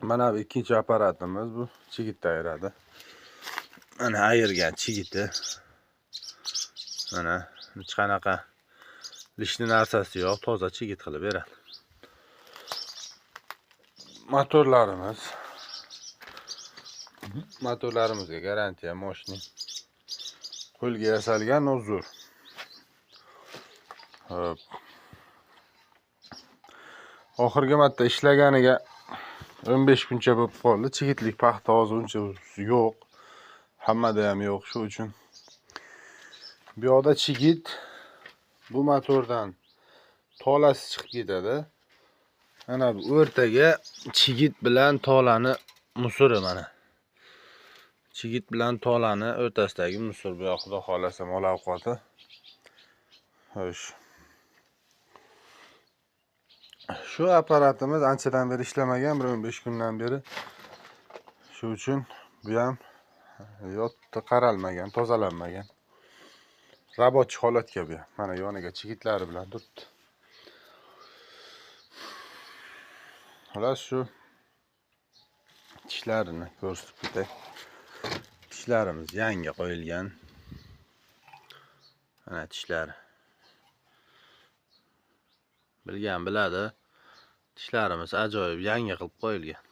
Mana bu ikkinchi apparatimiz, bu chigitda ayiradi. Mana ayirgan chigiti. Mana hech qanaqa lishni narsasi yo'q, toza chigit qilib beradi. Motorlarimizga garantiya moshni. Qo'lga yasalgan uzur. Hop. Oxirgi marta ishlaganiga 15 kuncha bo'lib qoldi. Chigitlik paxta hozir uncha yo'q. Hammada ham yo'q, shu uchun. Bu yoqda chigit bu motordan tolasi chiqib ketadi. Mana bu o'rtaga chigit bilan tolani musori mana. Chigit bilan tolani o'rtasidagi musor, bu yoq xudo xolasa mol ovqati. Xo'sh. Shu apparatimiz anchadan beri ishlamagan, 15 kundan beri. Shu uchun bu ham yotda qaralmagan, tozalanmagan. Rabochiy holatga bu. Mana yoniga chigitlari bilan turibdi. Xolos shu tishlarini ko'rsatib ketay. Tishlarimiz yangi qo'yilgan. Mana tishlari. Bilgan biladi. Tishlarimiz ajoyib yangi qilib qo'yilgan.